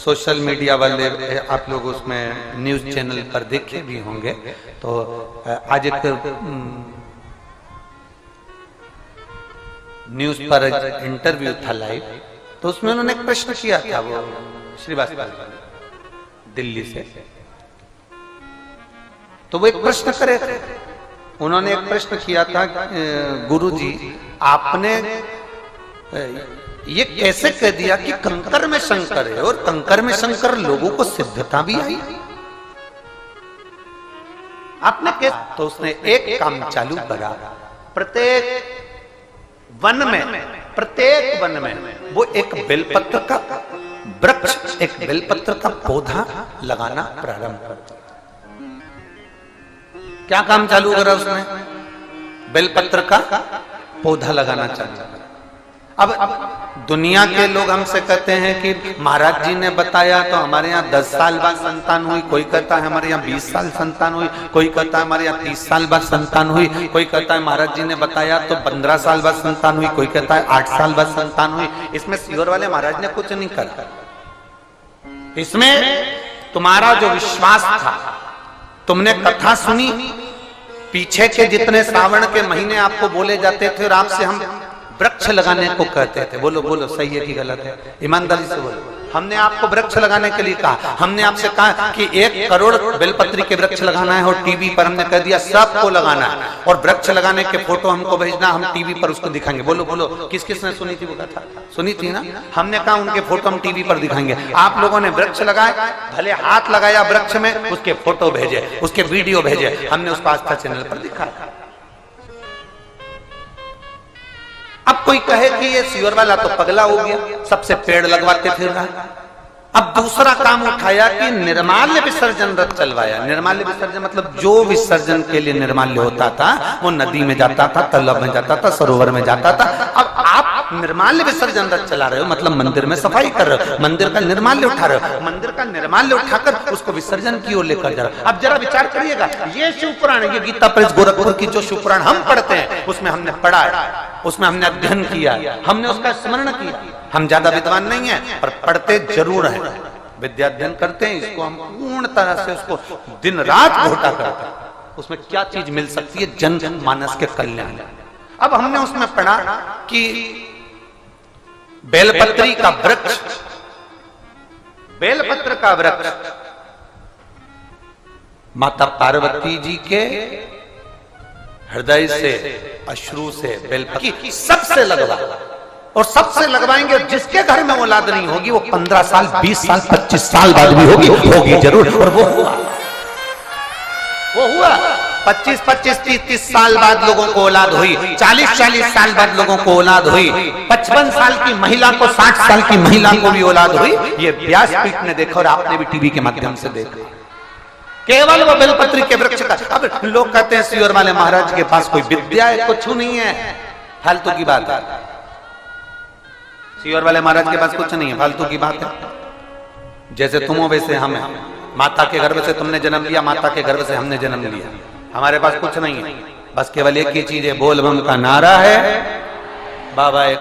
Social media वाले आप लोग उसमें न्यूज चैनल पर देखे भी होंगे। तो आज एक न्यूज पर इंटरव्यू था लाइव, तो उसमें उन्होंने एक प्रश्न किया था, वो श्रीवास्तव दिल्ली से। तो वो एक प्रश्न करे थे, उन्होंने एक प्रश्न किया था, गुरुजी आपने ये कैसे कह दिया कि कंकर में शंकर है और कंकर में शंकर लोगों को सिद्धता भी आई, आपने कैसे? तो उसने एक काम चालू करा, प्रत्येक वन में वो एक बेलपत्र का वृक्ष, एक बेलपत्र का पौधा लगाना प्रारंभ करता। क्या काम चालू करा उसने? बेलपत्र का पौधा लगाना चालू करा। अब दुनिया के लोग हमसे कहते हैं कि महाराज जी ने बताया तो हमारे यहाँ 10 साल बाद संतान हुई, कोई कहता है हमारे यहाँ 20 साल संतान हुई, कोई कहता है हमारे यहाँ 30 साल बाद संतान हुई, कोई कहता है महाराज जी ने बताया तो 15 साल बाद संतान हुई, कोई कहता है 8 साल बाद संतान हुई। इसमें सीहोर वाले महाराज ने कुछ नहीं करा, इसमें तुम्हारा जो विश्वास था, तुमने कथा सुनी, पीछे के जितने श्रावण के महीने आपको बोले जाते थे और आपसे हम वृक्ष लगाने को कहते थे, बोलो बोलो सही है कि गलत है, ईमानदारी से बोलो। हमने आपको वृक्ष लगाने के लिए कहा, हमने आपसे कहा कि 1 करोड़ बेलपत्री के वृक्ष लगाना है और टीवी पर हमने कह दिया सबको लगाना है, और वृक्ष लगाने के फोटो हमको भेजना, हम टीवी पर उसको दिखाएंगे। बोलो बोलो किस किस ने सुनी थी वो कथा? सुनी थी ना? हमने कहा उनके फोटो हम टीवी पर दिखाएंगे। आप लोगों ने वृक्ष लगाए, भले हाथ लगाया वृक्ष में, उसके फोटो भेजे, उसके वीडियो भेजे, हमने उसको आस्था चैनल पर दिखाया। अब कोई कहे कि ये सीहोर वाला तो पगला हो गया, सबसे पेड़ लगवाते फिर रहा। अब दूसरा काम उठाया कि निर्माल्य विसर्जन रथ चलवाया। निर्माल्य विसर्जन मतलब जो विसर्जन के लिए निर्माल्य होता था वो नदी में जाता था, तालाब में जाता था, सरोवर में जाता था। अब आप निर्माल्य विसर्जन रथ चला रहे हो, मतलब मंदिर में सफाई कर रहे हो, मंदिर का निर्माल्य उठा रहे हो, मंदिर का निर्माल्य उठाकर उसको विसर्जन की ओर लेकर जा रहे हो। अब जरा विचार करिएगा, ये शिव पुराण, ये गीता प्रेस गोरखपुर की जो शिव पुराण हम पढ़ते हैं उसमें हमने पढ़ा, उसमें हमने अध्ययन किया, हमने उसका स्मरण किया। हम ज्यादा विद्वान नहीं है पर पढ़ते जरूर हैं, विद्या अध्ययन करते हैं, इसको हम पूर्ण तरह से उसको दिन रात घोटा करते हैं, उसमें क्या चीज मिल सकती है जन मानस के कल्याण। अब हमने उसमें पढ़ा कि बेलपत्री का वृक्ष, बेलपत्र का वृक्ष माता पार्वती जी के हृदय से, अश्रु से बेलपत्र सबसे लगवा, और सबसे लगवाएंगे। जिसके घर में औलाद नहीं होगी वो 15 साल 20 साल 25 साल बाद भी होगी जरूर। और वो हुआ 25 30 साल बाद लोगों को औलाद हुई, 40 साल बाद लोगों को औलाद हुई, 55 साल की महिला को 60 साल की महिला को भी औलाद हुई। ये व्यासपीठ ने देखा और आपने भी टीवी के माध्यम से देखा, केवल वो बेलपत्री के वृक्ष का। अब लोग कहते हैं सीहोर वाले महाराज के पास कोई विद्या है, कुछ नहीं है, फालतू की बात है। सीहोर वाले महाराज के पास कुछ नहीं है, फालतू की बात है। जैसे तुम हो वैसे हम हैं, माता के गर्भ से तुमने जन्म लिया, माता के गर्भ से हमने जन्म लिया, हमारे पास कुछ नहीं है, बस केवल एक ही चीज है, बोल बम का नारा है, बाबा